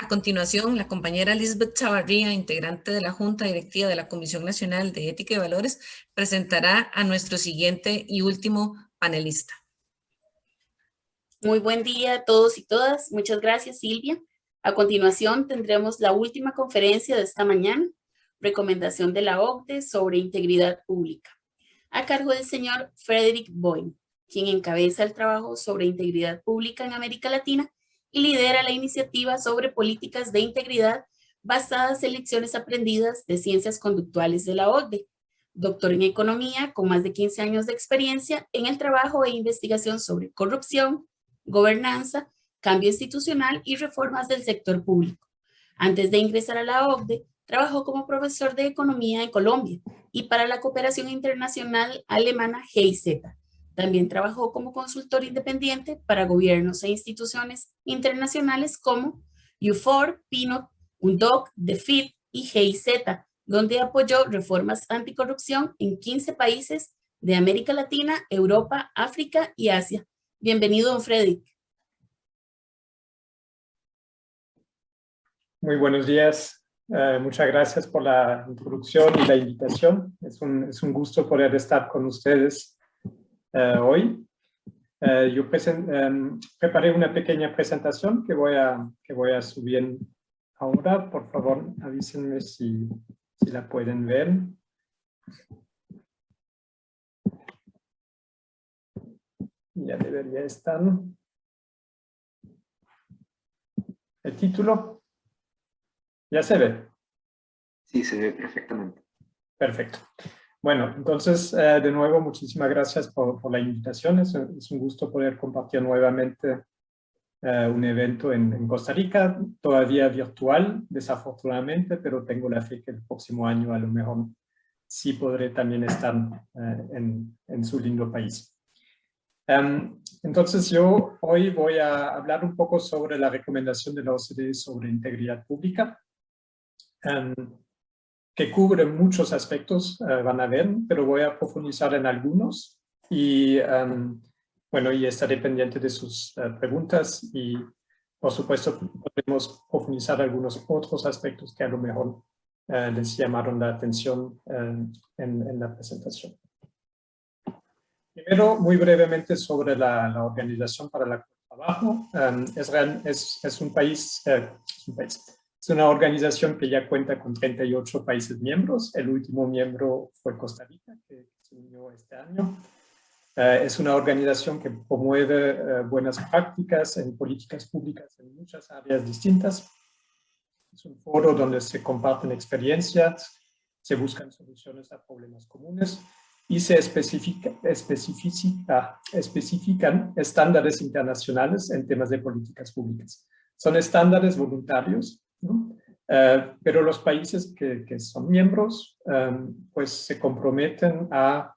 A continuación, la compañera Lisbeth Chavarría, integrante de la Junta Directiva de la Comisión Nacional de Ética y Valores, presentará a nuestro siguiente y último panelista. Muy buen día a todos y todas. Muchas gracias, Silvia. A continuación tendremos la última conferencia de esta mañana, recomendación de la OCDE sobre integridad pública, a cargo del señor Frederick Boyne, quien encabeza el trabajo sobre integridad pública en América Latina y lidera la iniciativa sobre políticas de integridad basadas en lecciones aprendidas de ciencias conductuales de la OCDE. Doctor en economía con más de 15 años de experiencia en el trabajo e investigación sobre corrupción, gobernanza, cambio institucional y reformas del sector público. Antes de ingresar a la OCDE, trabajó como profesor de economía en Colombia y para la cooperación internacional alemana GIZ. También trabajó como consultor independiente para gobiernos e instituciones internacionales como UFOR, PNUD, UNDOC, DEFID y GIZ, donde apoyó reformas anticorrupción en 15 países de América Latina, Europa, África y Asia. Bienvenido, don Frederick. Muy buenos días. Muchas gracias por la introducción y la invitación. Es un gusto poder estar con ustedes hoy. Yo preparé una pequeña presentación que voy a subir ahora. Por favor, avísenme si la pueden ver. Ya debería estar. El título. ¿Ya se ve? Sí, se ve perfectamente. Perfecto. Bueno, entonces, de nuevo, muchísimas gracias por la invitación. Es un gusto poder compartir nuevamente un evento en Costa Rica, todavía virtual, desafortunadamente, pero tengo la fe que el próximo año a lo mejor sí podré también estar en su lindo país. Entonces, yo hoy voy a hablar un poco sobre la recomendación de la OCDE sobre integridad pública, que cubre muchos aspectos, van a ver, pero voy a profundizar en algunos y, bueno, y estaré pendiente de sus preguntas y, por supuesto, podemos profundizar algunos otros aspectos que a lo mejor les llamaron la atención en la presentación. Primero, muy brevemente sobre la Organización para la Trabajo. Es un país. Es una organización que ya cuenta con 38 países miembros. El último miembro fue Costa Rica, que se unió este año. Es una organización que promueve buenas prácticas en políticas públicas en muchas áreas distintas. Es un foro donde se comparten experiencias, se buscan soluciones a problemas comunes y se especifican estándares internacionales en temas de políticas públicas. Son estándares voluntarios, ¿no? Pero los países que son miembros pues se comprometen a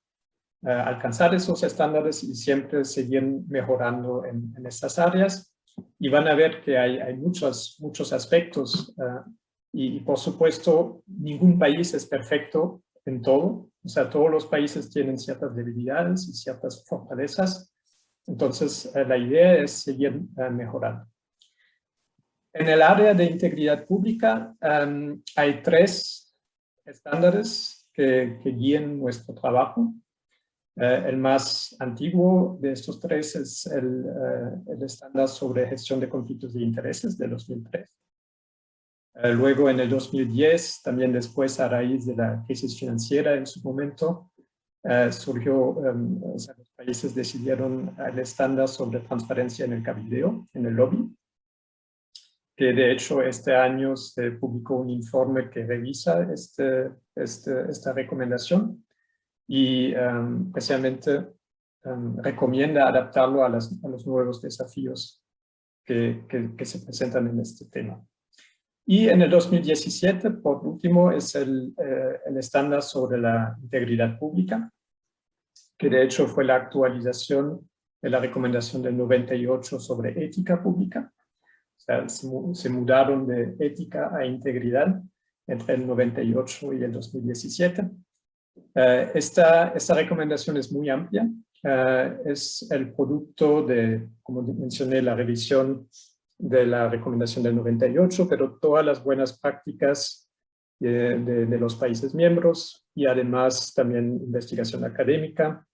alcanzar esos estándares y siempre seguir mejorando en estas áreas, y van a ver que hay muchos aspectos y por supuesto ningún país es perfecto en todo. O sea, todos los países tienen ciertas debilidades y ciertas fortalezas. Entonces la idea es seguir mejorando. En el área de integridad pública hay 3 estándares que guían nuestro trabajo. El más antiguo de estos 3 es el estándar sobre gestión de conflictos de intereses de 2003. Luego en el 2010, también después a raíz de la crisis financiera en su momento, surgió, o sea, los países decidieron el estándar sobre transparencia en el cabildeo, en el lobby, que de hecho este año se publicó un informe que revisa esta recomendación y especialmente recomienda adaptarlo a los nuevos desafíos que se presentan en este tema. Y en el 2017, por último, es el estándar sobre la integridad pública, que de hecho fue la actualización de la recomendación del 98 sobre ética pública. O sea, se mudaron de ética a integridad entre el 98 y el 2017. Esta recomendación es muy amplia. Es el producto de, como mencioné, la revisión de la recomendación del 98, pero todas las buenas prácticas de los países miembros y además también investigación académica.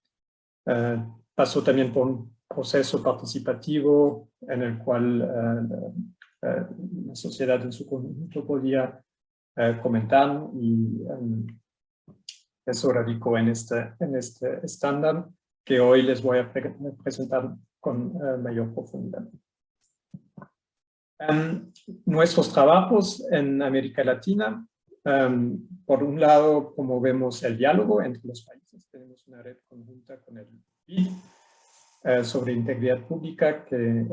Pasó también por un proceso participativo en el cual la sociedad en su conjunto podía comentar y eso radicó en este estándar que hoy les voy a presentar con mayor profundidad. Nuestros trabajos en América Latina, por un lado, como vemos el diálogo entre los países, tenemos una red conjunta con el BID sobre integridad pública que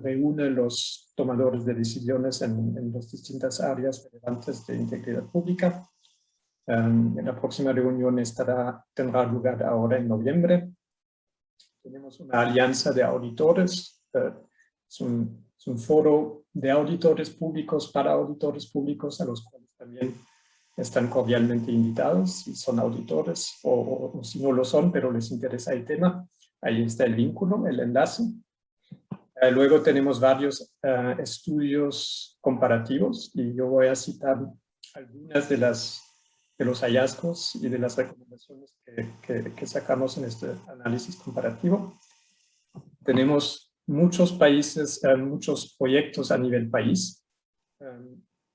reúne los tomadores de decisiones en las distintas áreas relevantes de integridad pública. La próxima reunión tendrá lugar ahora en noviembre. Tenemos una alianza de auditores, es un foro de auditores públicos para auditores públicos a los cuales también están cordialmente invitados si son auditores o si no lo son, pero les interesa el tema. Ahí está el vínculo, el enlace. Luego tenemos varios estudios comparativos y yo voy a citar algunas de los hallazgos y de las recomendaciones que sacamos en este análisis comparativo. Tenemos muchos países, muchos proyectos a nivel país,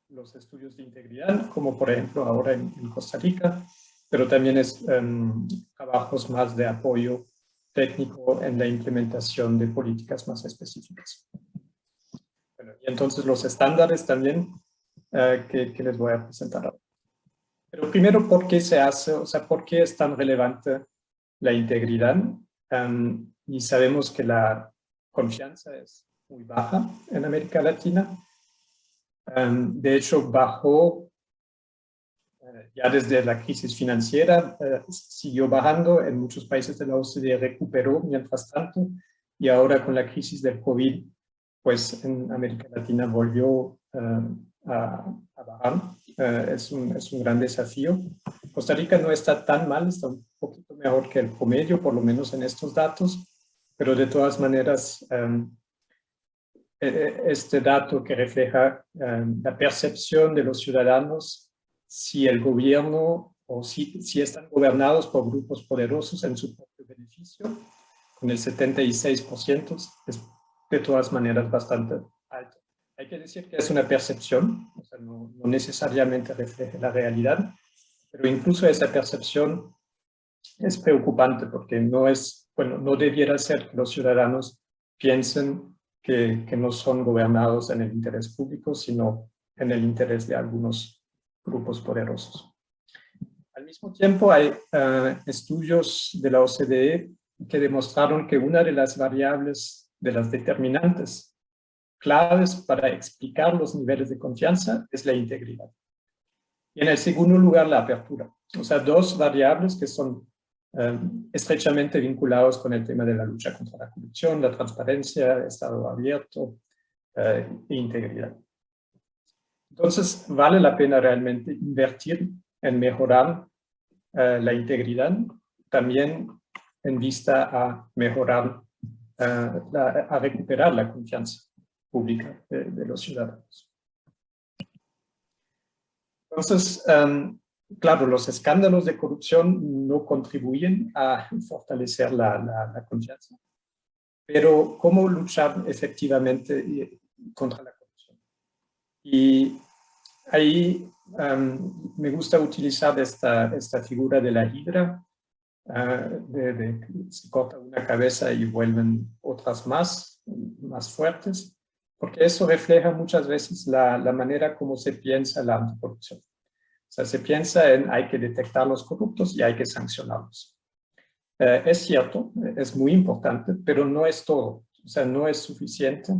los estudios de integridad, como por ejemplo ahora en Costa Rica, pero también trabajos más de apoyo técnico en la implementación de políticas más específicas. Bueno, y entonces los estándares también que les voy a presentar ahora. Pero primero, ¿por qué se hace? O sea, ¿por qué es tan relevante la integridad? Y sabemos que la confianza es muy baja en América Latina. De hecho, bajó ya desde la crisis financiera, siguió bajando, en muchos países de la OCDE recuperó mientras tanto, y ahora con la crisis del COVID, pues en América Latina volvió a bajar. Es un gran desafío. Costa Rica no está tan mal, está un poquito mejor que el promedio, por lo menos en estos datos, pero de todas maneras, este dato que refleja la percepción de los ciudadanos si el gobierno o si están gobernados por grupos poderosos en su propio beneficio, con el 76%, es de todas maneras bastante alto. Hay que decir que es una percepción, o sea, no necesariamente refleja la realidad, pero incluso esa percepción es preocupante porque no debiera ser que los ciudadanos piensen que no son gobernados en el interés público, sino en el interés de algunos grupos poderosos. Al mismo tiempo, hay estudios de la OCDE que demostraron que una de las variables, de las determinantes claves para explicar los niveles de confianza es la integridad. Y en el segundo lugar, la apertura. O sea, dos variables que son estrechamente vinculados con el tema de la lucha contra la corrupción, la transparencia, Estado abierto e integridad. Entonces, vale la pena realmente invertir en mejorar la integridad, también en vista a mejorar, a recuperar la confianza pública de los ciudadanos. Entonces, claro, los escándalos de corrupción no contribuyen a fortalecer la confianza, pero ¿cómo luchar efectivamente contra la corrupción? Y ahí me gusta utilizar esta figura de la hidra, se corta una cabeza y vuelven otras más fuertes, porque eso refleja muchas veces la manera como se piensa la anticorrupción. O sea, se piensa en hay que detectar los corruptos y hay que sancionarlos. Es cierto, es muy importante, pero no es todo. O sea, no es suficiente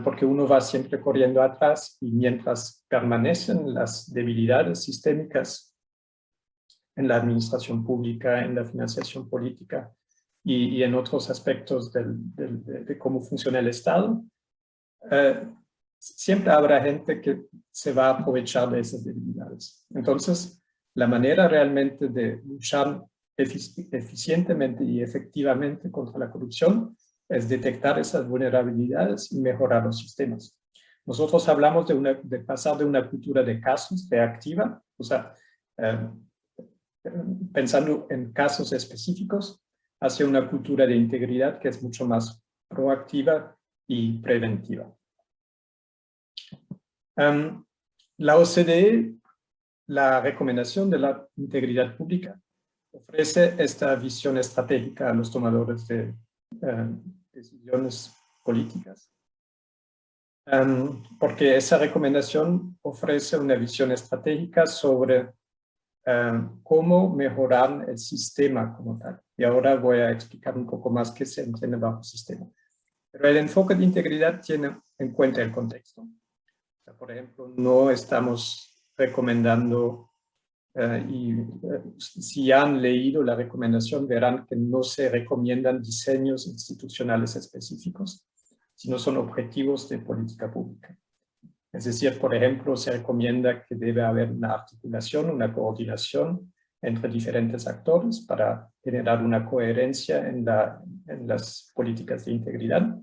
porque uno va siempre corriendo atrás y mientras permanecen las debilidades sistémicas en la administración pública, en la financiación política y en otros aspectos de cómo funciona el Estado, siempre habrá gente que se va a aprovechar de esas debilidades. Entonces, la manera realmente de luchar eficientemente y efectivamente contra la corrupción es detectar esas vulnerabilidades y mejorar los sistemas. Nosotros hablamos de pasar de una cultura de casos reactiva, o sea, pensando en casos específicos, hacia una cultura de integridad que es mucho más proactiva y preventiva. La OCDE, la recomendación de la integridad pública, ofrece esta visión estratégica a los tomadores de decisiones políticas. Porque esa recomendación ofrece una visión estratégica sobre cómo mejorar el sistema como tal. Y ahora voy a explicar un poco más qué se entiende bajo sistema. Pero el enfoque de integridad tiene en cuenta el contexto. O sea, por ejemplo, no estamos recomendando, si han leído la recomendación, verán que no se recomiendan diseños institucionales específicos, sino son objetivos de política pública. Es decir, por ejemplo, se recomienda que debe haber una articulación, una coordinación entre diferentes actores para generar una coherencia en las políticas de integridad,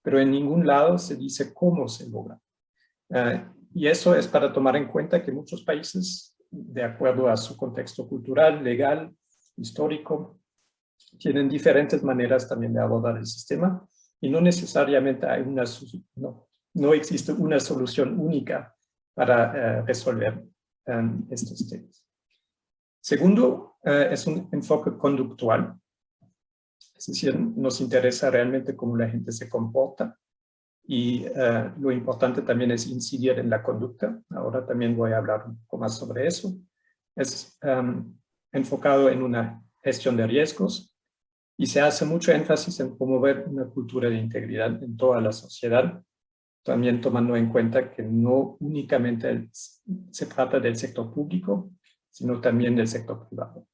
pero en ningún lado se dice cómo se logra. Y eso es para tomar en cuenta que muchos países, de acuerdo a su contexto cultural, legal, histórico, tienen diferentes maneras también de abordar el sistema y no necesariamente hay no existe una solución única para resolver estos temas. Segundo, es un enfoque conductual. Es decir, nos interesa realmente cómo la gente se comporta y lo importante también es incidir en la conducta. Ahora también voy a hablar un poco más sobre eso. Es enfocado en una gestión de riesgos y se hace mucho énfasis en promover una cultura de integridad en toda la sociedad, también tomando en cuenta que no únicamente se trata del sector público, sino también del sector privado.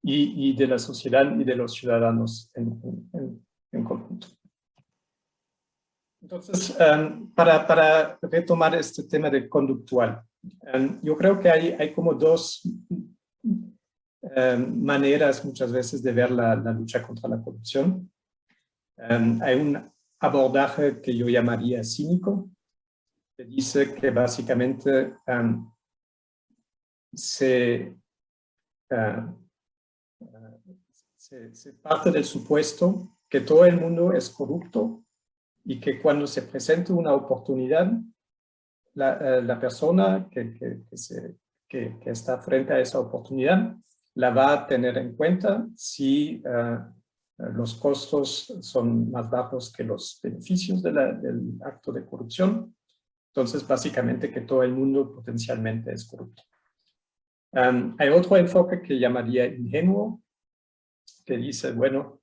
Y de la sociedad y de los ciudadanos en conjunto. Entonces, para retomar este tema de conductual, yo creo que hay como dos maneras muchas veces de ver la lucha contra la corrupción. Hay un abordaje que yo llamaría cínico, que dice que básicamente se parte del supuesto que todo el mundo es corrupto y que cuando se presenta una oportunidad, la persona que está frente a esa oportunidad la va a tener en cuenta si los costos son más bajos que los beneficios del acto de corrupción. Entonces, básicamente que todo el mundo potencialmente es corrupto. Hay otro enfoque que llamaría ingenuo, que dice, bueno,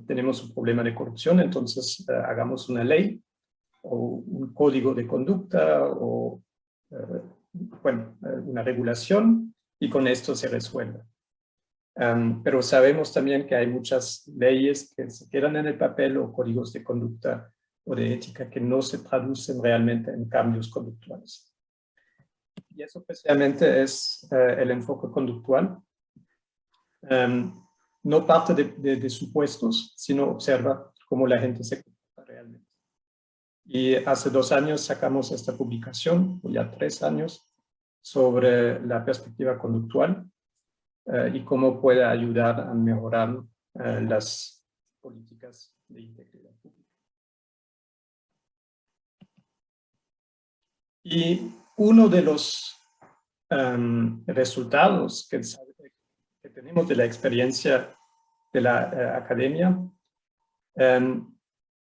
tenemos un problema de corrupción, entonces hagamos una ley o un código de conducta o una regulación y con esto se resuelve. Pero sabemos también que hay muchas leyes que se quedan en el papel o códigos de conducta o de ética que no se traducen realmente en cambios conductuales. Y eso precisamente es el enfoque conductual. No parte de supuestos, sino observa cómo la gente se comporta realmente. Y hace 2 años sacamos esta publicación, o ya 3 años, sobre la perspectiva conductual y cómo puede ayudar a mejorar las políticas de integridad pública. Y uno de los resultados que tenemos de la experiencia de la academia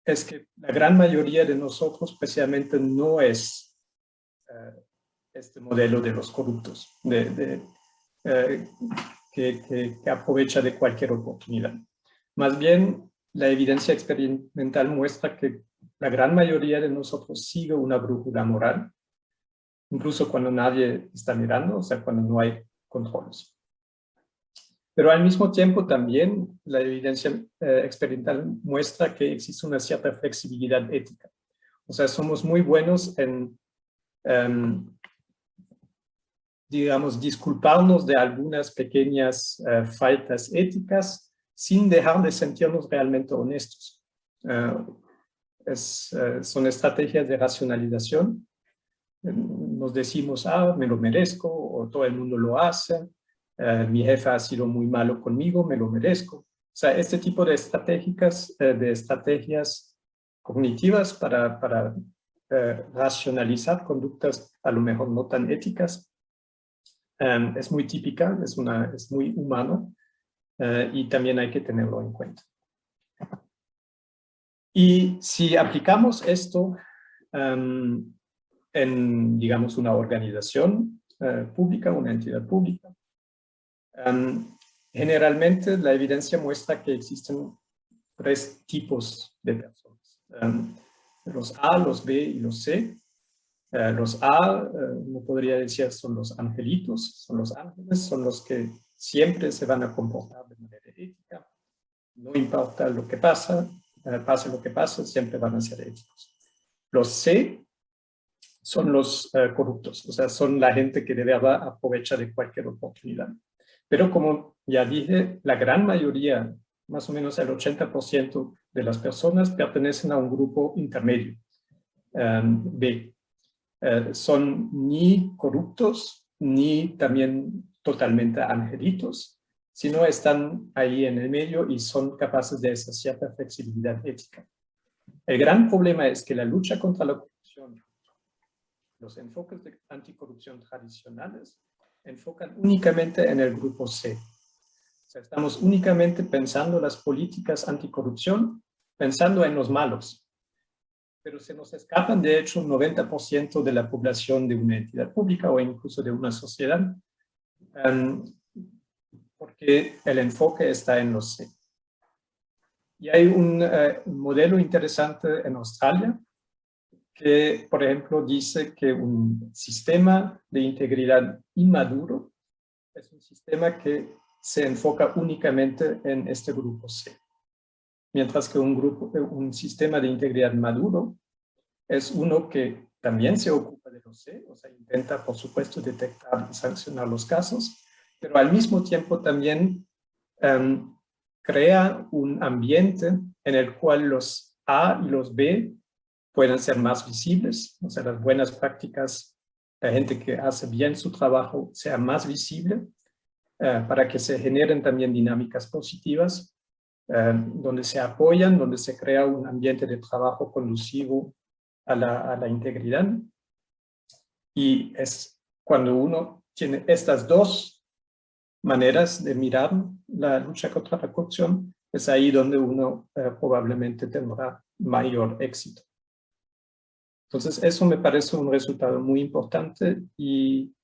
es que la gran mayoría de nosotros especialmente no es este modelo de los corruptos, que aprovecha de cualquier oportunidad. Más bien, la evidencia experimental muestra que la gran mayoría de nosotros sigue una brújula moral, incluso cuando nadie está mirando, o sea, cuando no hay controles. Pero al mismo tiempo también la evidencia experimental muestra que existe una cierta flexibilidad ética. O sea, somos muy buenos en, digamos, disculparnos de algunas pequeñas faltas éticas sin dejar de sentirnos realmente honestos. Son estrategias de racionalización. Nos decimos, me lo merezco, o todo el mundo lo hace, mi jefe ha sido muy malo conmigo, me lo merezco. O sea, este tipo de estrategias cognitivas para racionalizar conductas a lo mejor no tan éticas, es muy típica, es muy humano, y también hay que tenerlo en cuenta. Y si aplicamos esto en, digamos, una organización pública, una entidad pública, generalmente la evidencia muestra que existen 3 tipos de personas. Los A, los B y los C. Los A, uno podría decir, son los angelitos, son los ángeles, son los que siempre se van a comportar de manera ética. No importa lo que pase lo que pase, siempre van a ser éticos. Los C son los corruptos, o sea, son la gente que de verdad aprovecha de cualquier oportunidad. Pero como ya dije, la gran mayoría, más o menos el 80% de las personas pertenecen a un grupo intermedio, B. Son ni corruptos, ni también totalmente angelitos, sino están ahí en el medio y son capaces de esa cierta flexibilidad ética. El gran problema es que la lucha contra la corrupción, los enfoques de anticorrupción tradicionales, enfocan únicamente en el grupo C. O sea, estamos únicamente pensando las políticas anticorrupción, pensando en los malos. Pero se nos escapan, de hecho, un 90% de la población de una entidad pública o incluso de una sociedad, porque el enfoque está en los C. Y hay un modelo interesante en Australia que, por ejemplo, dice que un sistema de integridad inmaduro es un sistema que se enfoca únicamente en este grupo C. Mientras que un sistema de integridad maduro es uno que también se ocupa de los C, o sea, intenta, por supuesto, detectar y sancionar los casos, pero al mismo tiempo también crea un ambiente en el cual los A y los B pueden ser más visibles, o sea, las buenas prácticas, la gente que hace bien su trabajo sea más visible, para que se generen también dinámicas positivas, donde se apoyan, donde se crea un ambiente de trabajo conducivo a la integridad. Y es cuando uno tiene estas 2 maneras de mirar la lucha contra la corrupción, es ahí donde uno probablemente tendrá mayor éxito. Entonces, eso me parece un resultado muy importante y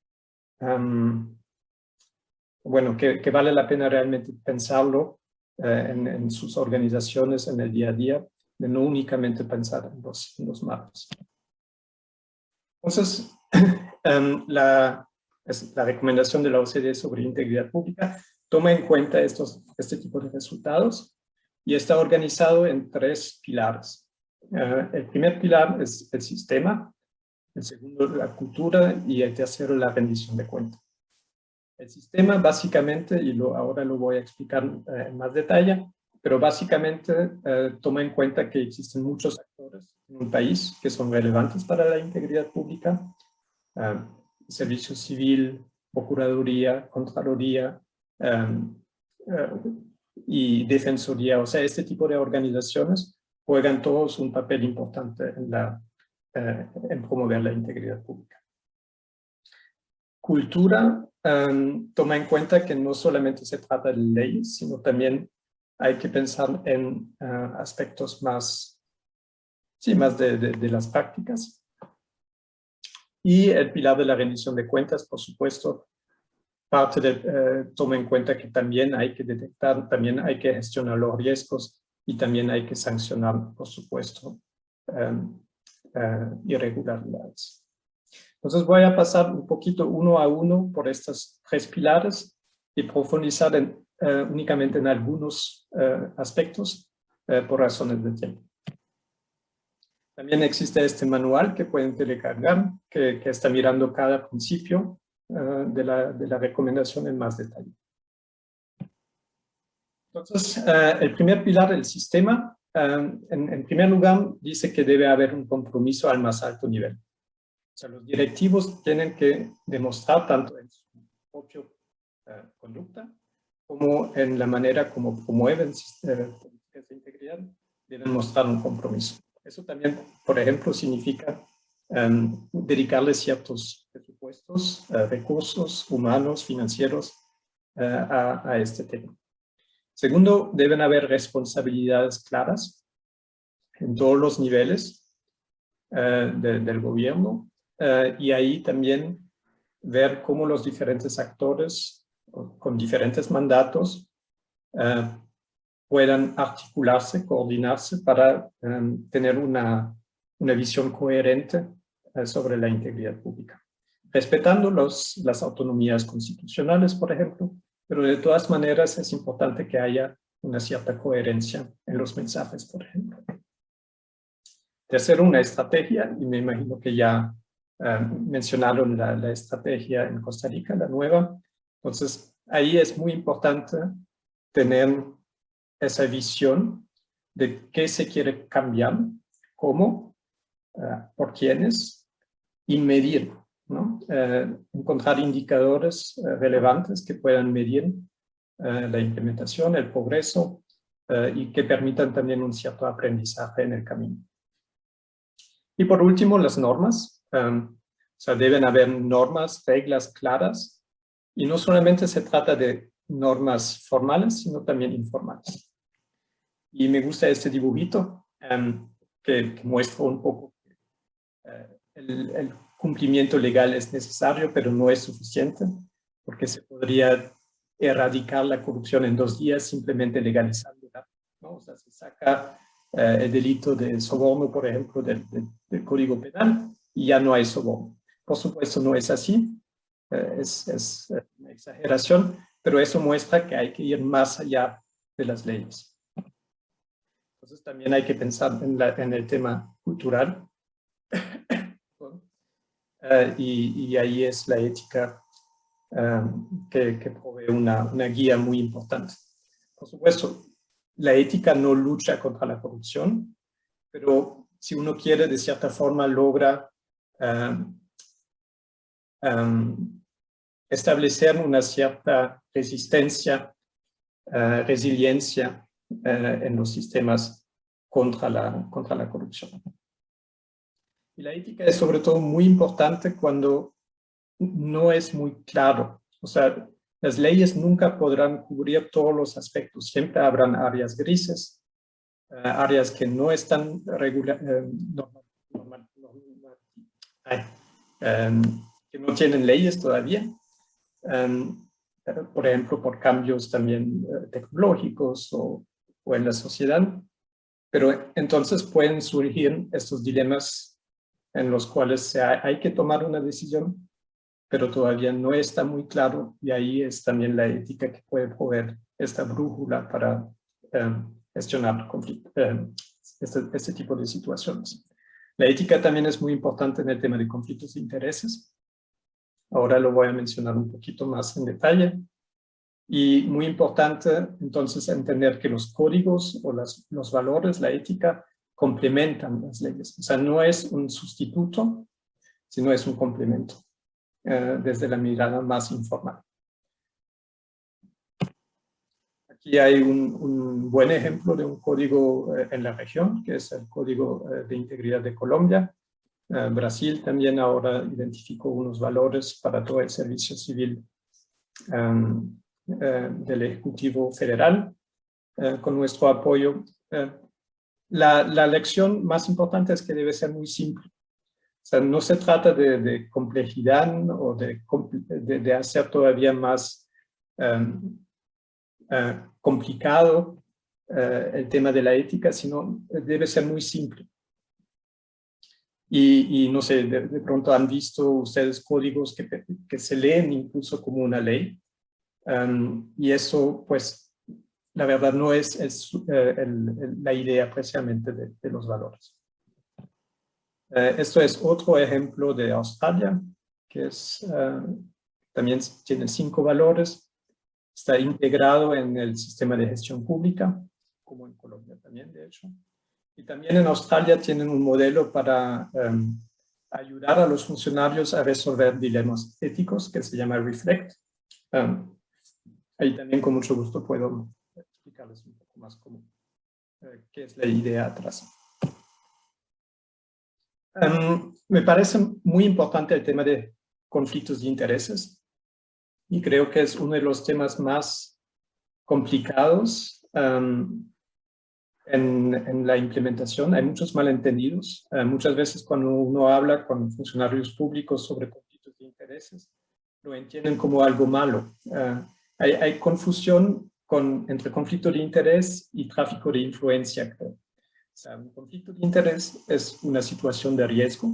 bueno, que vale la pena realmente pensarlo en sus organizaciones, en el día a día, de no únicamente pensar en los malos. Entonces, la recomendación de la OCDE sobre integridad pública toma en cuenta este tipo de resultados y está organizado en 3 pilares. El primer pilar es el sistema, el segundo la cultura y el tercero la rendición de cuentas. El sistema básicamente, y ahora lo voy a explicar en más detalle, pero básicamente toma en cuenta que existen muchos actores en un país que son relevantes para la integridad pública, servicio civil, procuraduría, contraloría y defensoría. O sea, este tipo de organizaciones juegan todos un papel importante en promover la integridad pública. Cultura toma en cuenta que no solamente se trata de leyes, sino también hay que pensar en aspectos más de las prácticas. Y el pilar de la rendición de cuentas, por supuesto, toma en cuenta que también hay que detectar, también hay que gestionar los riesgos y también hay que sancionar, por supuesto, irregularidades. Entonces voy a pasar un poquito uno a uno por estos 3 pilares y profundizar únicamente en algunos aspectos por razones de tiempo. También existe este manual que pueden telecargar, que está mirando cada principio de la recomendación en más detalle. Entonces, el primer pilar del sistema, en primer lugar, dice que debe haber un compromiso al más alto nivel. O sea, los directivos tienen que demostrar tanto en su propia conducta como en la manera como promueven políticas de integridad, deben mostrar un compromiso. Eso también, por ejemplo, significa dedicarle ciertos presupuestos, recursos humanos, financieros a este tema. Segundo, deben haber responsabilidades claras en todos los niveles del gobierno y ahí también ver cómo los diferentes actores con diferentes mandatos puedan articularse, coordinarse para tener una visión coherente sobre la integridad pública. Respetando las autonomías constitucionales, por ejemplo, pero de todas maneras es importante que haya una cierta coherencia en los mensajes, por ejemplo. Tercero, una estrategia, y me imagino que ya mencionaron la estrategia en Costa Rica, la nueva. Entonces, ahí es muy importante tener esa visión de qué se quiere cambiar, cómo, por quiénes, y medir, ¿no? Encontrar indicadores relevantes que puedan medir la implementación, el progreso y que permitan también un cierto aprendizaje en el camino. Y por último, las normas. O sea, deben haber normas, reglas claras, y no solamente se trata de normas formales, sino también informales. Y me gusta este dibujito que muestra un poco el cumplimiento legal es necesario, pero no es suficiente, porque se podría erradicar la corrupción en 2 días simplemente legalizándola, ¿no? O sea, se saca el delito de soborno, por ejemplo, del Código Penal y ya no hay soborno. Por supuesto, no es así, es una exageración, pero eso muestra que hay que ir más allá de las leyes. Entonces también hay que pensar en el tema cultural. Y ahí es la ética que provee una guía muy importante. Por supuesto, la ética no lucha contra la corrupción, pero si uno quiere, de cierta forma, logra establecer una cierta resistencia, resiliencia en los sistemas contra la corrupción. Y la ética es sobre todo muy importante cuando no es muy claro. O sea, las leyes nunca podrán cubrir todos los aspectos. Siempre habrán áreas grises, áreas que no están que no tienen leyes todavía. Por ejemplo, por cambios también tecnológicos o en la sociedad. Pero entonces pueden surgir estos dilemas en los cuales hay que tomar una decisión, pero todavía no está muy claro, y ahí es también la ética que puede proveer esta brújula para gestionar este tipo de situaciones. La ética también es muy importante en el tema de conflictos de intereses. Ahora lo voy a mencionar un poquito más en detalle. Y muy importante, entonces, entender que los códigos o los valores, la ética, complementan las leyes. O sea, no es un sustituto, sino es un complemento desde la mirada más informal. Aquí hay un buen ejemplo de un código en la región, que es el Código de Integridad de Colombia. Brasil también ahora identificó unos valores para todo el servicio civil del Ejecutivo Federal, con nuestro apoyo. La lección más importante es que debe ser muy simple. O sea, no se trata de complejidad o de hacer todavía más complicado el tema de la ética, sino debe ser muy simple. Y no sé, de pronto han visto ustedes códigos que se leen incluso como una ley. Y eso, pues, la verdad no es la idea precisamente de los valores. Esto es otro ejemplo de Australia, que también tiene 5 valores. está integrado en el sistema de gestión pública, como en Colombia también, de hecho. Y también en Australia tienen un modelo para ayudar a los funcionarios a resolver dilemas éticos que se llama Reflect. Ahí también con mucho gusto puedo explicarles un poco más cómo, qué es la idea atrás. Me parece muy importante el tema de conflictos de intereses y creo que es uno de los temas más complicados en la implementación. Hay muchos malentendidos. Muchas veces cuando uno habla con funcionarios públicos sobre conflictos de intereses, lo entienden como algo malo. Hay confusión entre conflicto de interés y tráfico de influencia, creo. O sea, un conflicto de interés es una situación de riesgo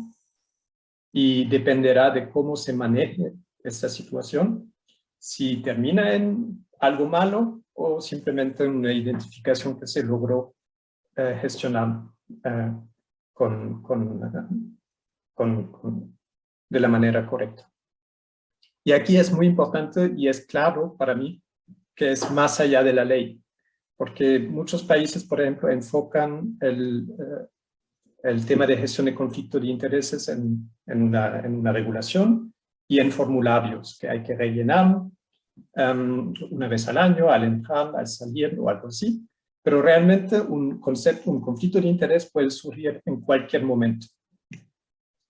y dependerá de cómo se maneje esta situación, si termina en algo malo o simplemente una identificación que se logró gestionar de la manera correcta. Y aquí es muy importante y es claro para mí que es más allá de la ley, porque muchos países, por ejemplo, enfocan el tema de gestión de conflicto de intereses en una regulación y en formularios que hay que rellenar una vez al año, al entrar, al salir o algo así. Pero realmente un conflicto de interés puede surgir en cualquier momento.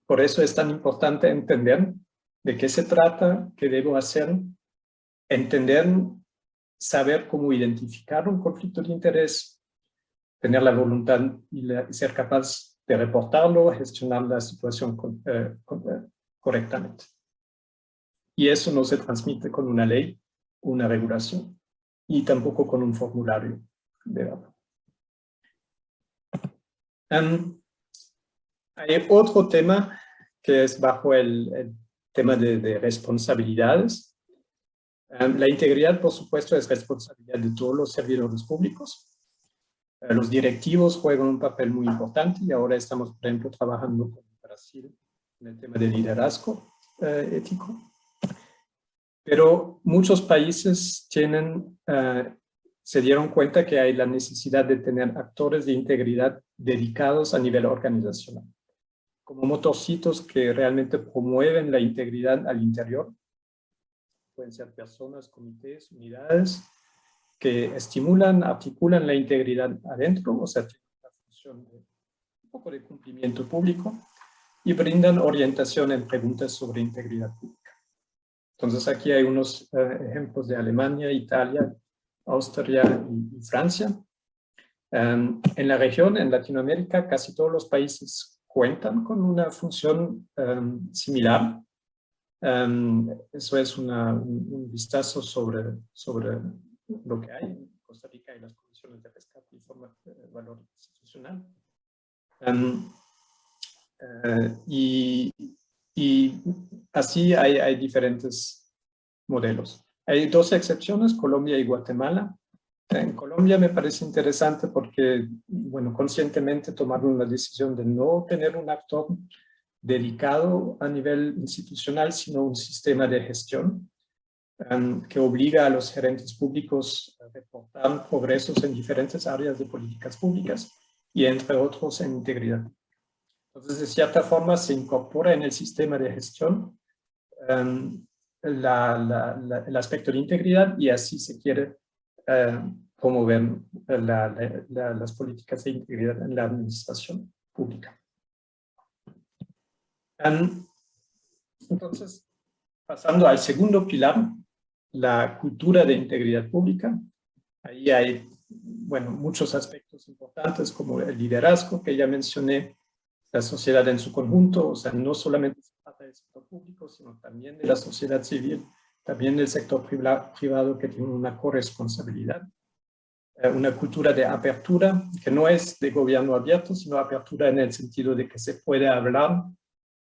Por eso es tan importante entender de qué se trata, qué debo hacer, entender, saber cómo identificar un conflicto de interés, tener la voluntad y ser capaz de reportarlo, gestionar la situación correctamente. Y eso no se transmite con una ley, una regulación, y tampoco con un formulario de datos. Hay otro tema que es bajo el tema de responsabilidades. La integridad, por supuesto, es responsabilidad de todos los servidores públicos. Los directivos juegan un papel muy importante y ahora estamos, por ejemplo, trabajando con Brasil en el tema del liderazgo ético. Pero muchos países se dieron cuenta que hay la necesidad de tener actores de integridad dedicados a nivel organizacional, como motorcitos que realmente promueven la integridad al interior. Pueden ser personas, comités, unidades, que estimulan, articulan la integridad adentro, o sea, tienen la función de un poco de cumplimiento público y brindan orientación en preguntas sobre integridad pública. Entonces aquí hay unos ejemplos de Alemania, Italia, Austria y Francia. En la región, en Latinoamérica, casi todos los países cuentan con una función similar. Eso es un vistazo sobre lo que hay en Costa Rica y las comisiones de rescate y valor institucional. Y así hay diferentes modelos. Hay dos excepciones, Colombia y Guatemala. En Colombia me parece interesante porque, bueno, conscientemente tomaron la decisión de no tener un actor dedicado a nivel institucional, sino un sistema de gestión que obliga a los gerentes públicos a reportar progresos en diferentes áreas de políticas públicas y, entre otros, en integridad. Entonces, de cierta forma, se incorpora en el sistema de gestión el aspecto de integridad y así se quiere promover las políticas de integridad en la administración pública. Entonces, pasando al segundo pilar, la cultura de integridad pública. Ahí hay, bueno, muchos aspectos importantes como el liderazgo que ya mencioné, la sociedad en su conjunto, o sea, no solamente se trata del sector público, sino también de la sociedad civil, también del sector privado que tiene una corresponsabilidad. Una cultura de apertura, que no es de gobierno abierto, sino apertura en el sentido de que se puede hablar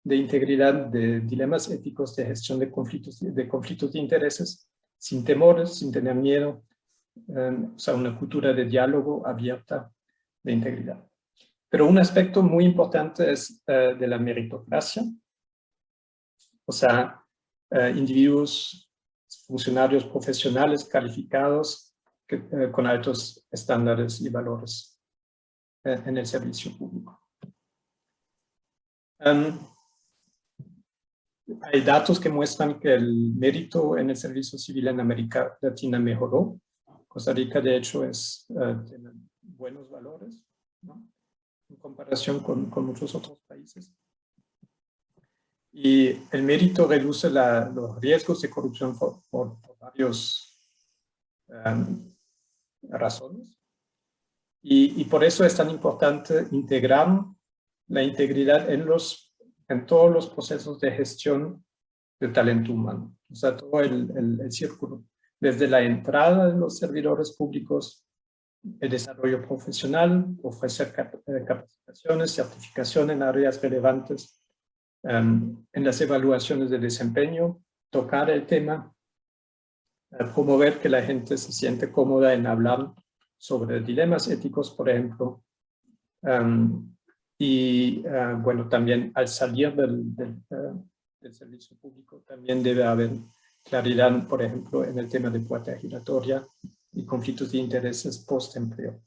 de integridad, de dilemas éticos, de gestión de conflictos de intereses, sin temores, sin tener miedo, o sea, una cultura de diálogo abierta de integridad. Pero un aspecto muy importante es de la meritocracia, o sea, individuos funcionarios profesionales calificados con altos estándares y valores en el servicio público. Hay datos que muestran que el mérito en el servicio civil en América Latina mejoró. Costa Rica, de hecho, tiene buenos valores, ¿no?, en comparación con muchos otros países. Y el mérito reduce los riesgos de corrupción por varias razones. Y por eso es tan importante integrar la integridad en todos los procesos de gestión del talento humano. O sea, todo el círculo, desde la entrada de los servidores públicos, el desarrollo profesional, ofrecer capacitaciones, certificación en áreas relevantes, en las evaluaciones de desempeño, tocar el tema, promover que la gente se siente cómoda en hablar sobre dilemas éticos, por ejemplo, bueno, también al salir del servicio público también debe haber claridad, por ejemplo, en el tema de puerta giratoria y conflictos de intereses post-empleo.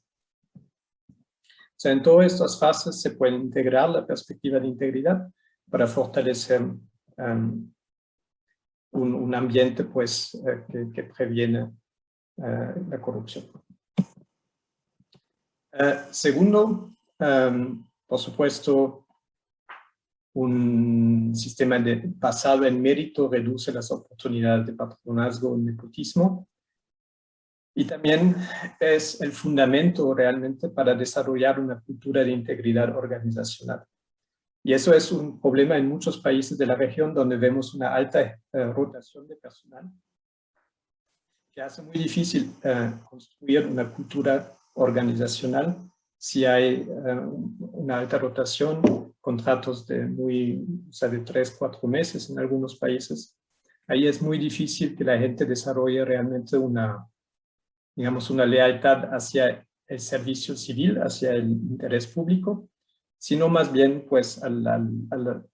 O sea, en todas estas fases se puede integrar la perspectiva de integridad para fortalecer un ambiente, pues, que previene la corrupción. Segundo, por supuesto, un sistema basado en mérito reduce las oportunidades de patronazgo y nepotismo. Y también es el fundamento realmente para desarrollar una cultura de integridad organizacional. Y eso es un problema en muchos países de la región donde vemos una alta rotación de personal, que hace muy difícil construir una cultura organizacional si hay una alta rotación, contratos de 3, 4 meses en algunos países. Ahí es muy difícil que la gente desarrolle realmente una lealtad hacia el servicio civil, hacia el interés público, sino más bien pues al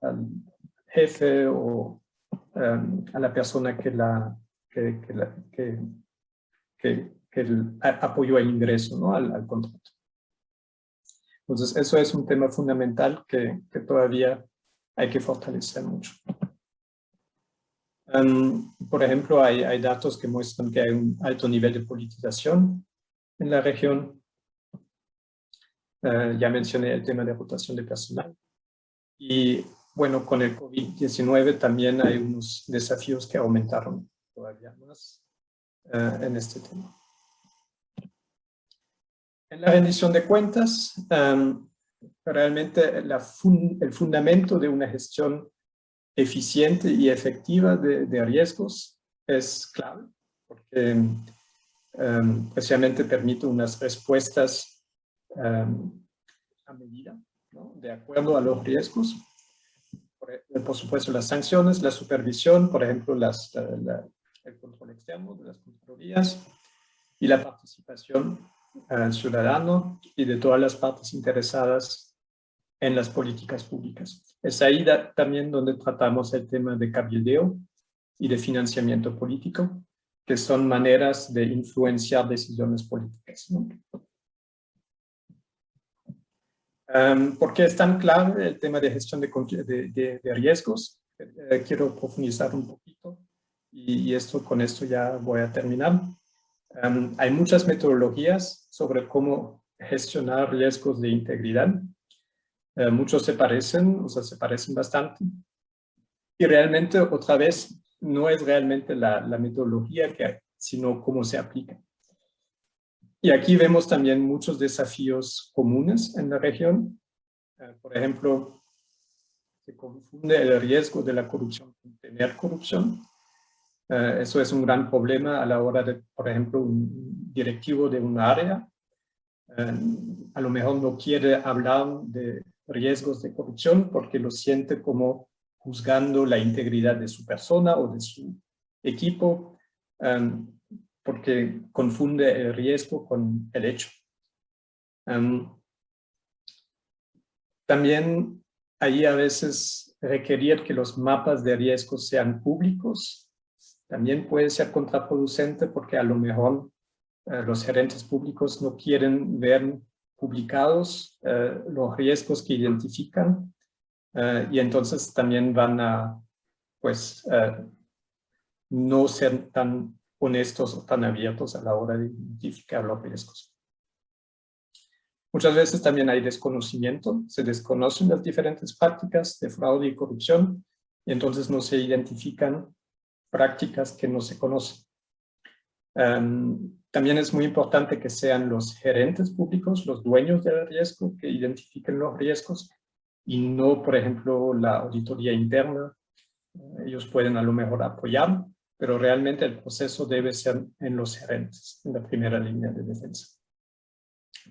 jefe o a la persona que apoyó el ingreso, ¿no?, al contrato. Entonces, eso es un tema fundamental que todavía hay que fortalecer mucho. Por ejemplo, hay datos que muestran que hay un alto nivel de politización en la región. Ya mencioné el tema de rotación de personal. Y bueno, con el COVID-19 también hay unos desafíos que aumentaron todavía más en este tema. En la rendición de cuentas, realmente el fundamento de una gestión eficiente y efectiva de riesgos es clave, porque precisamente permite unas respuestas a medida, ¿no?, de acuerdo a los riesgos. Por supuesto, las sanciones, la supervisión, por ejemplo, el control externo de las contralorías y la participación ciudadano y de todas las partes interesadas en las políticas públicas. Es ahí también donde tratamos el tema de cabildeo y de financiamiento político, que son maneras de influenciar decisiones políticas, ¿no? ¿Por qué es tan clave el tema de gestión de riesgos? Quiero profundizar un poquito y con esto ya voy a terminar. Hay muchas metodologías sobre cómo gestionar riesgos de integridad. Muchos se parecen bastante. Y realmente, otra vez, no es realmente la metodología sino cómo se aplica. Y aquí vemos también muchos desafíos comunes en la región. Por ejemplo, se confunde el riesgo de la corrupción con tener corrupción. Eso es un gran problema a la hora de, por ejemplo, un directivo de un área a lo mejor no quiere hablar de riesgos de corrupción porque lo siente como juzgando la integridad de su persona o de su equipo, porque confunde el riesgo con el hecho. También ahí a veces requerir que los mapas de riesgos sean públicos también puede ser contraproducente porque a lo mejor los gerentes públicos no quieren ver publicados los riesgos que identifican y entonces también van a pues, no ser tan honestos o tan abiertos a la hora de identificar los riesgos. Muchas veces también hay desconocimiento, se desconocen las diferentes prácticas de fraude y corrupción y entonces no se identifican prácticas que no se conocen. También es muy importante que sean los gerentes públicos, los dueños del riesgo, que identifiquen los riesgos y no, por ejemplo, la auditoría interna. Ellos pueden a lo mejor apoyar, pero realmente el proceso debe ser en los gerentes, en la primera línea de defensa.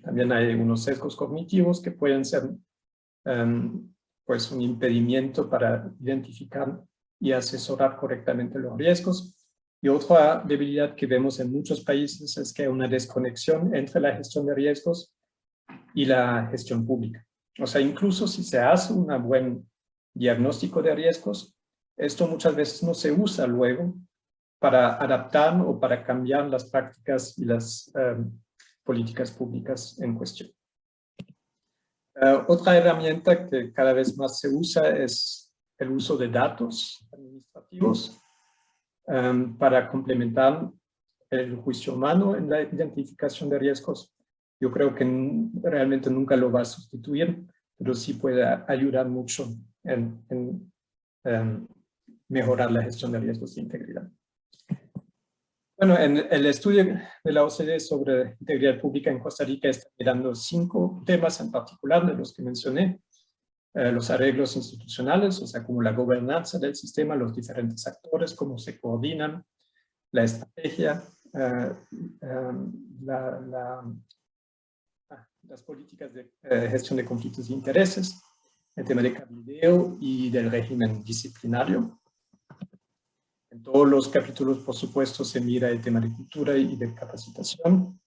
También hay unos sesgos cognitivos que pueden ser pues un impedimento para identificar y asesorar correctamente los riesgos. Y otra debilidad que vemos en muchos países es que hay una desconexión entre la gestión de riesgos y la gestión pública. O sea, incluso si se hace un buen diagnóstico de riesgos, esto muchas veces no se usa luego para adaptar o para cambiar las prácticas y las políticas públicas en cuestión. Otra herramienta que cada vez más se usa es el uso de datos administrativos para complementar el juicio humano en la identificación de riesgos. Yo creo que realmente nunca lo va a sustituir, pero sí puede ayudar mucho en mejorar la gestión de riesgos de integridad. Bueno, en el estudio de la OCDE sobre integridad pública en Costa Rica está mirando 5 temas en particular de los que mencioné. Los arreglos institucionales, o sea, como la gobernanza del sistema, los diferentes actores, cómo se coordinan, la estrategia, las políticas de gestión de conflictos de intereses, el tema de cabildeo y del régimen disciplinario. En todos los capítulos, por supuesto, se mira el tema de cultura y de capacitación.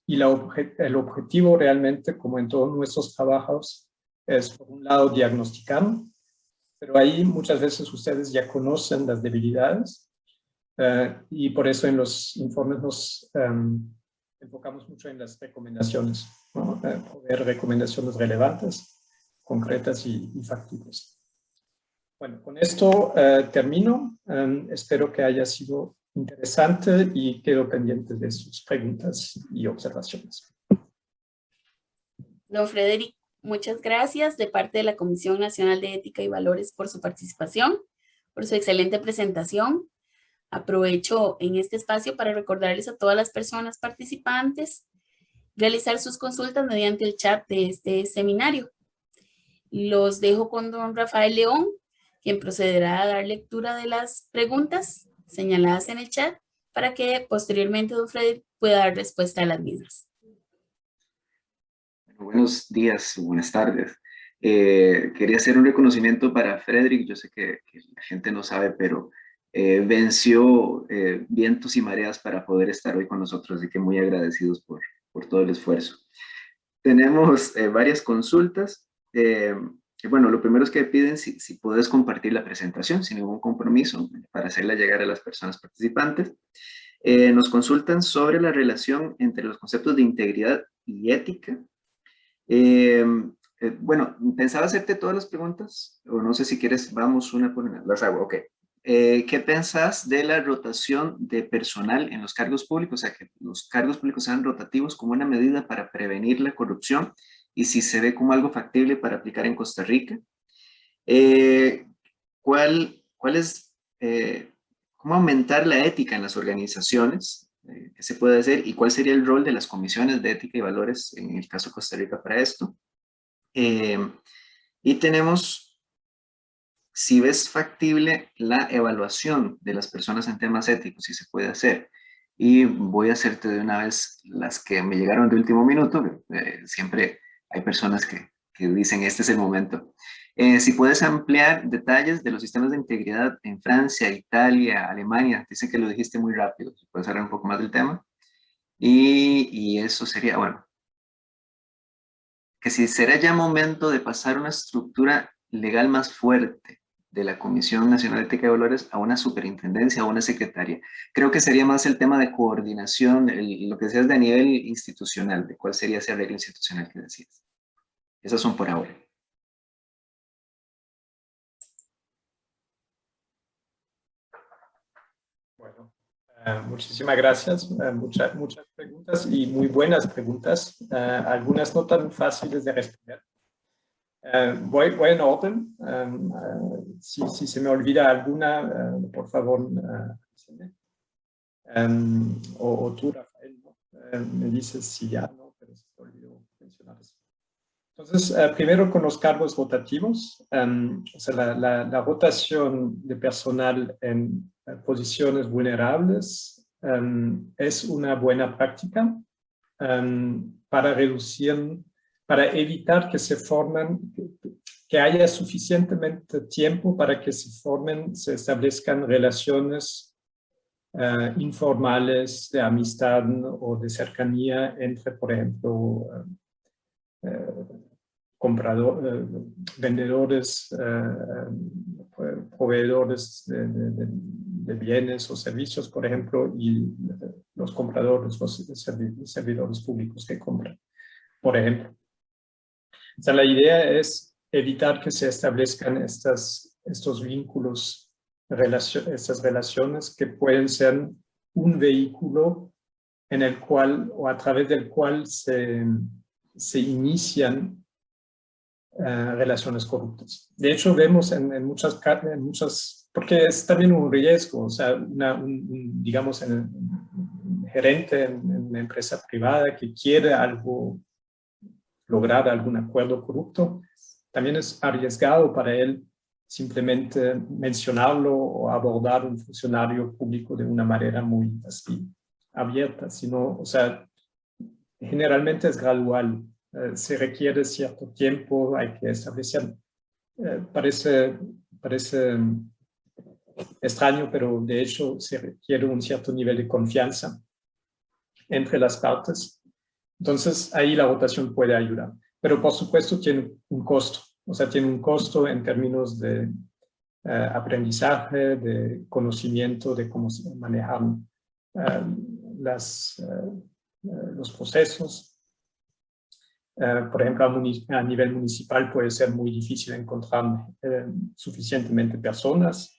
Y el objetivo realmente, como en todos nuestros trabajos, es por un lado diagnosticar, pero ahí muchas veces ustedes ya conocen las debilidades y por eso en los informes nos enfocamos mucho en las recomendaciones, ¿no? Poner recomendaciones relevantes, concretas y factibles. Bueno, con esto termino. Espero que haya sido interesante y quedo pendiente de sus preguntas y observaciones. Don Frederick, muchas gracias de parte de la Comisión Nacional de Ética y Valores por su participación, por su excelente presentación. Aprovecho en este espacio para recordarles a todas las personas participantes realizar sus consultas mediante el chat de este seminario. Los dejo con don Rafael León, quien procederá a dar lectura de las preguntas señaladas en el chat para que posteriormente don Frederick pueda dar respuesta a las mismas. Buenos días, buenas tardes. Quería hacer un reconocimiento para Frederick. Yo sé que la gente no sabe, pero venció vientos y mareas para poder estar hoy con nosotros, así que muy agradecidos por todo el esfuerzo. Tenemos varias consultas. Bueno, lo primero es que piden si puedes compartir la presentación sin ningún compromiso para hacerla llegar a las personas participantes. Nos consultan sobre la relación entre los conceptos de integridad y ética. Bueno, pensaba hacerte todas las preguntas, o no sé si quieres, vamos una por una. Las hago, ok. ¿Qué pensás de la rotación de personal en los cargos públicos? O sea, que los cargos públicos sean rotativos como una medida para prevenir la corrupción y si se ve como algo factible para aplicar en Costa Rica. ¿Cómo aumentar la ética en las organizaciones? ¿Qué se puede hacer? ¿Y cuál sería el rol de las comisiones de ética y valores en el caso de Costa Rica para esto? Y tenemos, si ves factible la evaluación de las personas en temas éticos, si se puede hacer. Y voy a hacerte de una vez las que me llegaron de último minuto. Siempre hay personas que dicen este es el momento. Si puedes ampliar detalles de los sistemas de integridad en Francia, Italia, Alemania. Dice que lo dijiste muy rápido. Si puedes hablar un poco más del tema. Y eso sería, bueno, que si será ya momento de pasar una estructura legal más fuerte de la Comisión Nacional de Ética y Valores a una superintendencia, a una secretaria. Creo que sería más el tema de coordinación, lo que decías de nivel institucional, de cuál sería ese arreglo institucional que decías. Esas son por ahora. Bueno, muchísimas gracias. Muchas preguntas y muy buenas preguntas. Algunas no tan fáciles de responder. Voy en orden. Si se me olvida alguna, por favor, o tú, Rafael, ¿no? Me dices si ya, ¿no? Pero se te olvidó mencionar eso. Entonces, primero con los cargos rotativos, o sea, la rotación de personal en posiciones vulnerables es una buena práctica para reducir, para evitar que se formen, que haya suficientemente tiempo para que se establezcan relaciones informales de amistad o de cercanía entre, por ejemplo, vendedores, proveedores de bienes o servicios, por ejemplo, y los compradores, los servidores públicos que compran, por ejemplo. O sea, la idea es evitar que se establezcan estos vínculos, estas relaciones que pueden ser un vehículo en el cual o a través del cual se inician relaciones corruptas. De hecho, vemos en muchas, porque es también un riesgo, o sea, digamos, un gerente en una empresa privada que quiere lograr algún acuerdo corrupto, también es arriesgado para él simplemente mencionarlo o abordar un funcionario público de una manera muy así, abierta, sino, o sea, generalmente es gradual. Se requiere cierto tiempo, hay que establecer, parece extraño, pero de hecho se requiere un cierto nivel de confianza entre las partes. Entonces ahí la rotación puede ayudar, pero por supuesto tiene un costo, o sea, tiene un costo en términos de aprendizaje, de conocimiento de cómo manejar los procesos. Por ejemplo, a nivel municipal puede ser muy difícil encontrar suficientemente personas,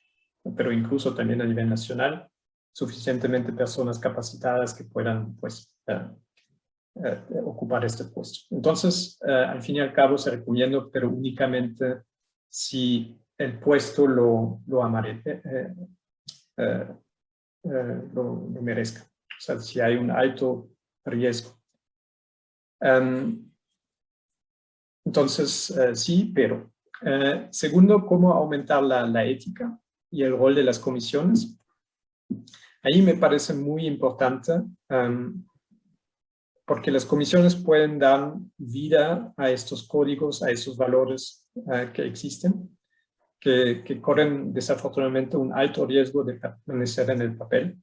pero incluso también a nivel nacional, suficientemente personas capacitadas que puedan pues, ocupar este puesto. Entonces, al fin y al cabo se recomienda, pero únicamente si el puesto lo merezca, o sea, si hay un alto riesgo. Entonces, sí, pero. Segundo, cómo aumentar la ética y el rol de las comisiones. Ahí me parece muy importante porque las comisiones pueden dar vida a estos códigos, a esos valores que existen, que corren desafortunadamente un alto riesgo de permanecer en el papel.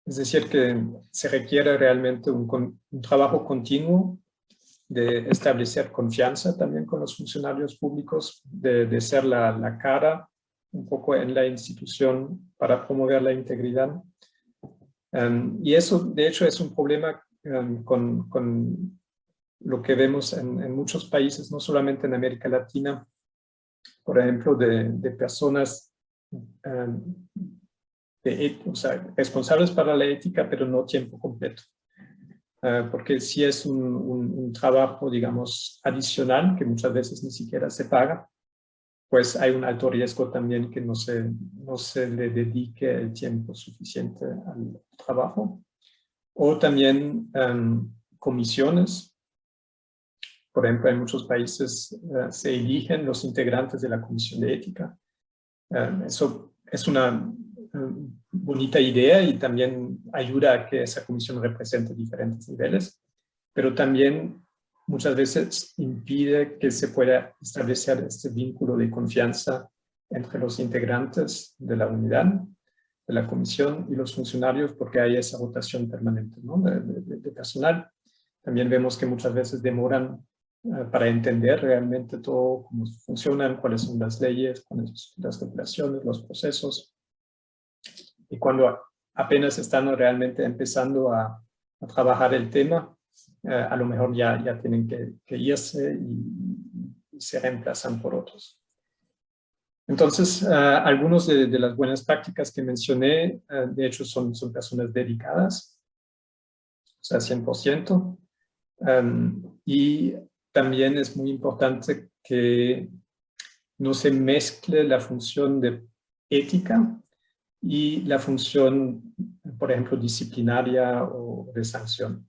Es decir, que se requiere realmente un trabajo continuo de establecer confianza también con los funcionarios públicos, de ser la cara un poco en la institución para promover la integridad. Y eso, de hecho, es un problema con lo que vemos en muchos países, no solamente en América Latina, por ejemplo, de personas o sea, responsables para la ética, pero no tiempo completo. Porque si es un trabajo, digamos, adicional, que muchas veces ni siquiera se paga, pues hay un alto riesgo también que no se le dedique el tiempo suficiente al trabajo. O también comisiones. Por ejemplo, en muchos países se eligen los integrantes de la Comisión de Ética. Eso es una bonita idea y también ayuda a que esa comisión represente diferentes niveles, pero también muchas veces impide que se pueda establecer este vínculo de confianza entre los integrantes de la unidad, de la comisión y los funcionarios, porque hay esa rotación permanente, ¿no? de personal. También vemos que muchas veces demoran para entender realmente todo, cómo funcionan, cuáles son las leyes, cuáles son las regulaciones, los procesos. Y cuando apenas están realmente empezando a trabajar el tema, a lo mejor ya tienen que irse y se reemplazan por otros. Entonces, algunos de las buenas prácticas que mencioné, de hecho, son personas dedicadas, o sea, 100%. Y también es muy importante que no se mezcle la función de ética y la función, por ejemplo, disciplinaria o de sanción.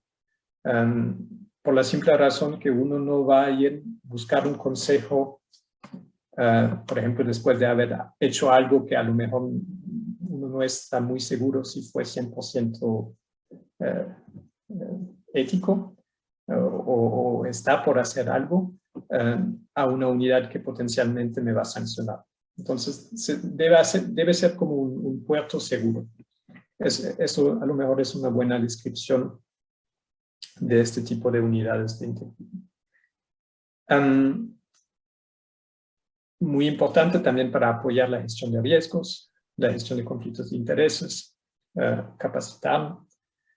Por la simple razón que uno no va a ir a buscar un consejo, por ejemplo, después de haber hecho algo que a lo mejor uno no está muy seguro si fue 100% ético o está por hacer algo a una unidad que potencialmente me va a sancionar. Entonces, debe ser como un puerto seguro. Eso a lo mejor es una buena descripción de este tipo de unidades de integridad. Muy importante también para apoyar la gestión de riesgos, la gestión de conflictos de intereses, capacitar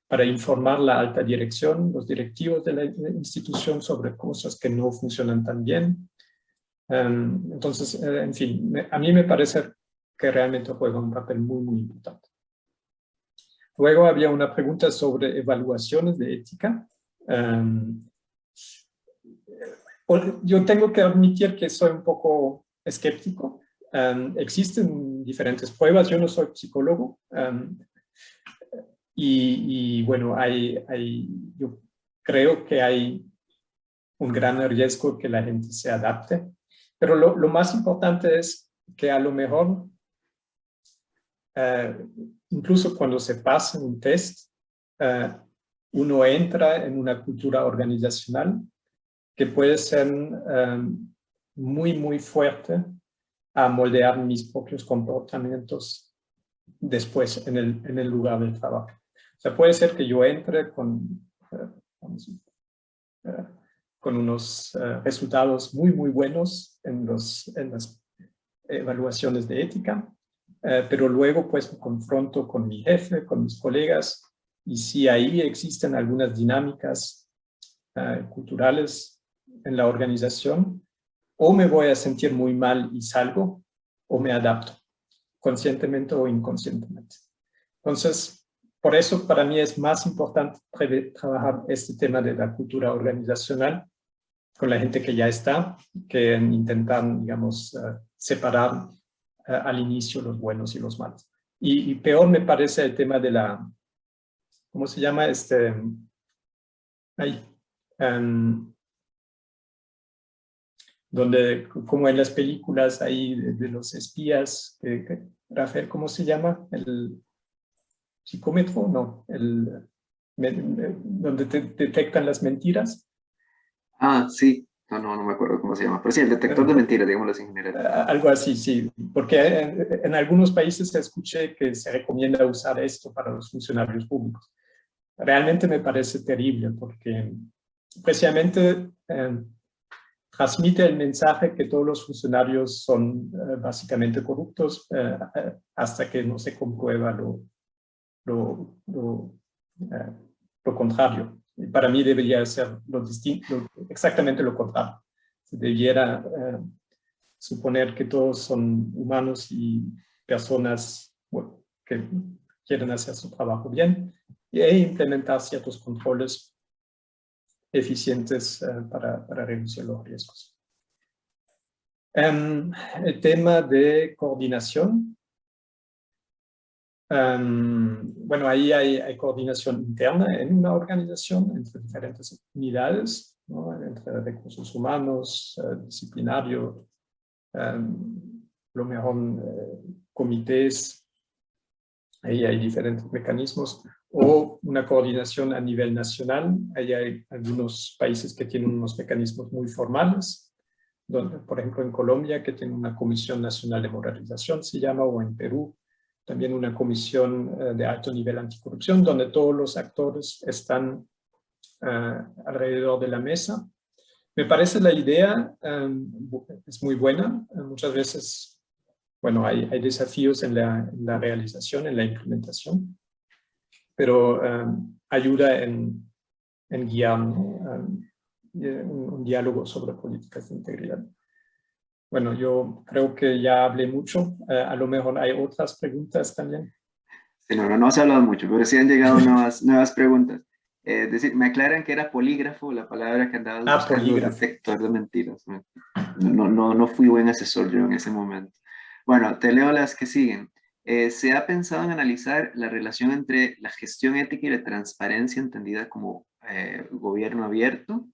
para informar la alta dirección, los directivos de la institución sobre cosas que no funcionan tan bien. Entonces, en fin, a mí me parece que realmente juega un papel muy, muy importante. Luego había una pregunta sobre evaluaciones de ética. Yo tengo que admitir que soy un poco escéptico. Existen diferentes pruebas, yo no soy psicólogo. Y bueno, yo creo que hay un gran riesgo que la gente se adapte. Pero lo más importante es que a lo mejor, incluso cuando se pasa un test, uno entra en una cultura organizacional que puede ser muy, muy fuerte a moldear mis propios comportamientos después en el lugar del trabajo. O sea, puede ser que yo entre con unos resultados muy, muy buenos en las evaluaciones de ética, pero luego pues me confronto con mi jefe, con mis colegas, y si ahí existen algunas dinámicas culturales en la organización, o me voy a sentir muy mal y salgo, o me adapto, conscientemente o inconscientemente. Entonces, por eso para mí es más importante trabajar este tema de la cultura organizacional con la gente que ya está, que en intentar, digamos, separar al inicio los buenos y los malos. Y peor me parece el tema de la, ¿cómo se llama? Donde, como en las películas ahí de los espías, Rafael, ¿cómo se llama? ¿El psicómetro? No, donde te detectan las mentiras. Ah, sí. No me acuerdo cómo se llama. Pero sí, el detector de mentiras, digámoslo así en general. Algo así, sí. Porque en algunos países escuché que se recomienda usar esto para los funcionarios públicos. Realmente me parece terrible porque precisamente transmite el mensaje que todos los funcionarios son básicamente corruptos hasta que no se comprueba lo contrario. Y para mí debería ser exactamente lo contrario. Se debiera suponer que todos son humanos y personas que quieren hacer su trabajo bien e implementar ciertos controles eficientes para reducir los riesgos. El tema de coordinación. Bueno, ahí hay coordinación interna en una organización entre diferentes unidades, ¿no? Entre recursos humanos, disciplinario, lo mejor comités, ahí hay diferentes mecanismos, o una coordinación a nivel nacional. Ahí hay algunos países que tienen unos mecanismos muy formales, donde, por ejemplo, en Colombia, que tiene una Comisión Nacional de Moralización, se llama, o en Perú, también una comisión de alto nivel anticorrupción, donde todos los actores están alrededor de la mesa Me parece la idea es muy buena. Muchas veces, bueno, hay desafíos en la realización, en la implementación, pero ayuda en guiar, ¿no? Un diálogo sobre políticas de integridad. Bueno, yo creo que ya hablé mucho. A lo mejor hay otras preguntas también. Sí, no se ha hablado mucho, pero sí han llegado nuevas preguntas. Me aclaran que era polígrafo, la palabra que andabas buscando, Polígrafo. detector de mentiras. No fui buen asesor yo en ese momento. Bueno, te leo las que siguen. ¿Se ha pensado en analizar la relación entre la gestión ética y la transparencia entendida como gobierno abierto?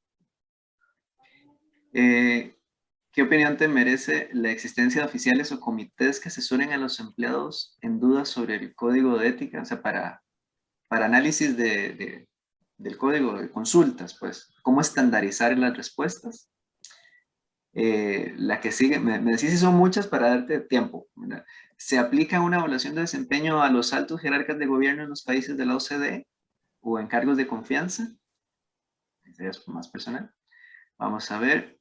¿Qué opinión te merece la existencia de oficiales o comités que asesoren a los empleados en dudas sobre el código de ética? O sea, para análisis del código de consultas, pues, ¿cómo estandarizar las respuestas? La que sigue, me decís si son muchas para darte tiempo, ¿verdad? ¿Se aplica una evaluación de desempeño a los altos jerarcas de gobierno en los países de la OCDE o en cargos de confianza? Sería más personal. Vamos a ver.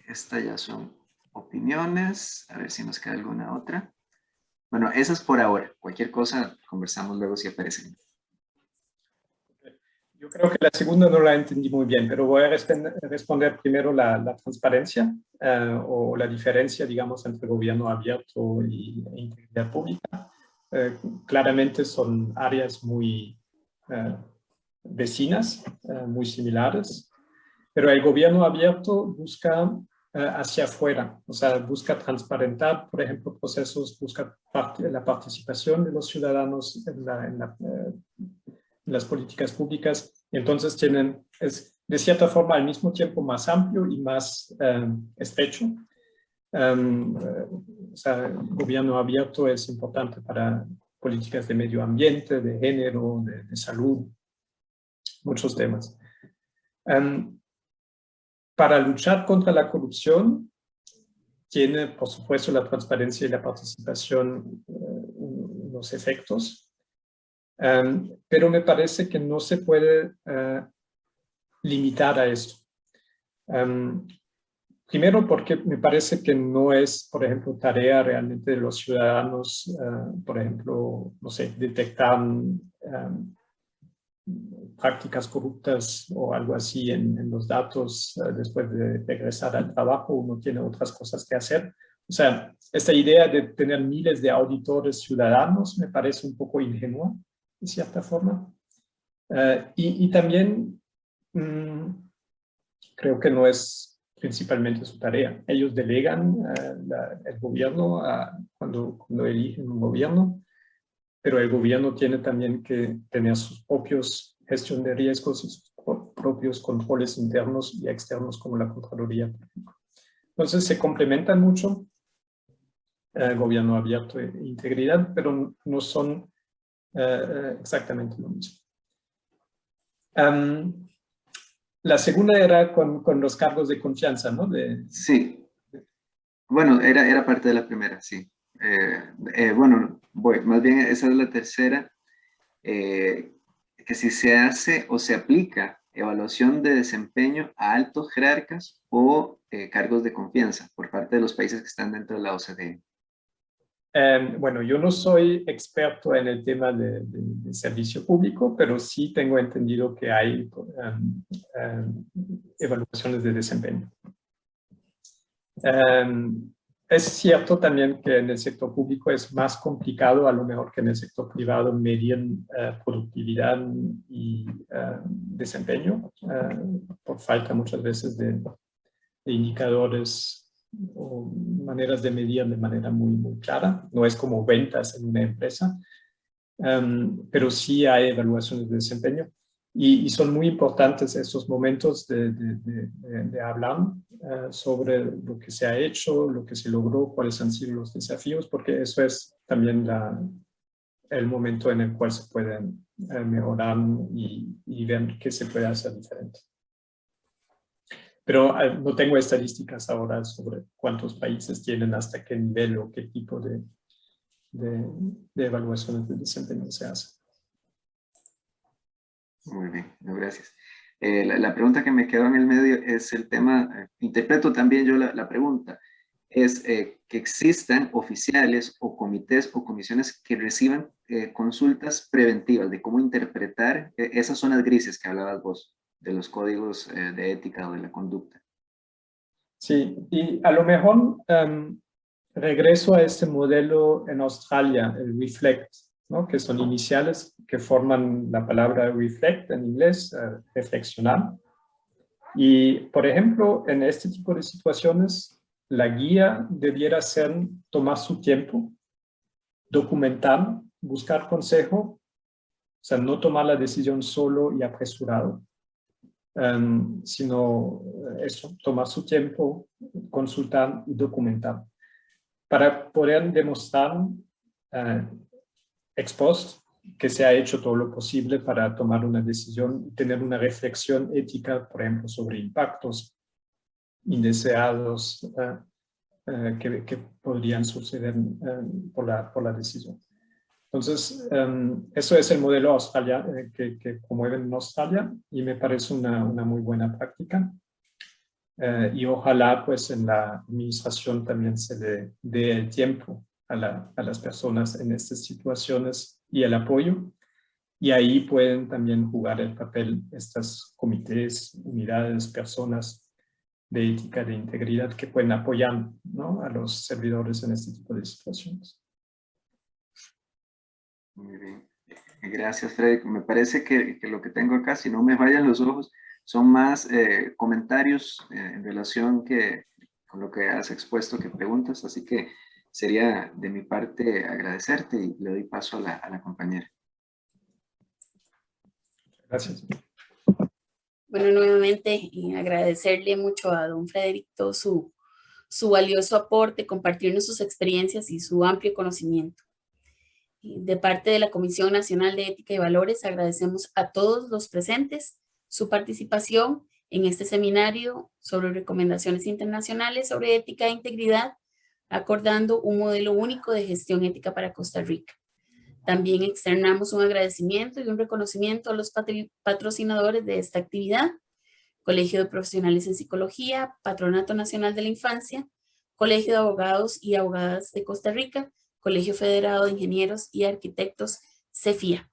Estas ya son opiniones. A ver si nos queda alguna otra. Bueno, esas por ahora. Cualquier cosa conversamos luego si aparecen. Yo creo que la segunda no la entendí muy bien, pero voy a responder primero la transparencia o la diferencia, digamos, entre gobierno abierto y integridad pública. Claramente son áreas muy vecinas, muy similares, pero el gobierno abierto busca hacia afuera, o sea, busca transparentar, por ejemplo, procesos, busca la participación de los ciudadanos en las políticas públicas, y entonces es de cierta forma al mismo tiempo más amplio y más estrecho. O sea, el gobierno abierto es importante para políticas de medio ambiente, de género, de salud, muchos temas. Para luchar contra la corrupción, tiene, por supuesto, la transparencia y la participación unos efectos. Pero me parece que no se puede limitar a esto. Primero porque me parece que no es, por ejemplo, tarea realmente de los ciudadanos, por ejemplo, no sé, detectar prácticas corruptas o algo así en los datos después de regresar al trabajo. Uno tiene otras cosas que hacer. O sea, esta idea de tener miles de auditores ciudadanos me parece un poco ingenua, de cierta forma. Y también creo que no es principalmente su tarea. Ellos delegan el gobierno cuando eligen un gobierno, pero el gobierno tiene también que tener sus propios gestión de riesgos y sus propios controles internos y externos como la Contraloría. Entonces se complementan mucho, gobierno abierto e integridad, pero no son exactamente lo mismo. La segunda era con los cargos de confianza, ¿no? Sí. Bueno, era parte de la primera, sí. Bueno, más bien esa es la tercera. Que si se hace o se aplica evaluación de desempeño a altos jerarcas o cargos de confianza por parte de los países que están dentro de la OCDE. Bueno, yo no soy experto en el tema de servicio público, pero sí tengo entendido que hay evaluaciones de desempeño. Es cierto también que en el sector público es más complicado, a lo mejor que en el sector privado, medir productividad y desempeño por falta muchas veces de indicadores o maneras de medir de manera muy clara. No es como ventas en una empresa, pero sí hay evaluaciones de desempeño y son muy importantes estos momentos de hablar sobre lo que se ha hecho, lo que se logró, cuáles han sido los desafíos, porque eso es también el momento en el cual se pueden mejorar y ver qué se puede hacer diferente. Pero no tengo estadísticas ahora sobre cuántos países tienen hasta qué nivel o qué tipo de evaluaciones de desempeño se hacen. Muy bien, no, gracias. La pregunta que me quedó en el medio es el tema, interpreto también yo la pregunta, es que existan oficiales o comités o comisiones que reciban consultas preventivas de cómo interpretar esas zonas grises que hablabas vos, de los códigos de ética o de la conducta. Sí, y a lo mejor regreso a este modelo en Australia, el REFLECT, ¿no? Que son iniciales que forman la palabra reflect en inglés, reflexionar. Y, por ejemplo, en este tipo de situaciones, la guía debiera ser tomar su tiempo, documentar, buscar consejo, o sea, no tomar la decisión solo y apresurado, sino eso, tomar su tiempo, consultar y documentar, para poder demostrar ex post que se ha hecho todo lo posible para tomar una decisión y tener una reflexión ética, por ejemplo, sobre impactos indeseados que podrían suceder por la decisión. Entonces, eso es el modelo australiano que promueven en Australia y me parece una muy buena práctica. Y ojalá pues en la administración también se le dé el tiempo a las personas en estas situaciones y el apoyo. Y ahí pueden también jugar el papel estos comités, unidades, personas de ética, de integridad que pueden apoyar, ¿no?, a los servidores en este tipo de situaciones. Muy bien. Gracias, Frederick. Me parece que lo que tengo acá, si no me fallan los ojos, son más comentarios en relación con lo que has expuesto, que preguntas, así que sería de mi parte agradecerte y le doy paso a la compañera. Gracias. Bueno, nuevamente agradecerle mucho a don Frederick todo su valioso aporte, compartirnos sus experiencias y su amplio conocimiento. De parte de la Comisión Nacional de Ética y Valores, agradecemos a todos los presentes su participación en este seminario sobre recomendaciones internacionales sobre ética e integridad, acordando un modelo único de gestión ética para Costa Rica. También externamos un agradecimiento y un reconocimiento a los patrocinadores de esta actividad: Colegio de Profesionales en Psicología, Patronato Nacional de la Infancia, Colegio de Abogados y Abogadas de Costa Rica, Colegio Federado de Ingenieros y Arquitectos, CEFIA.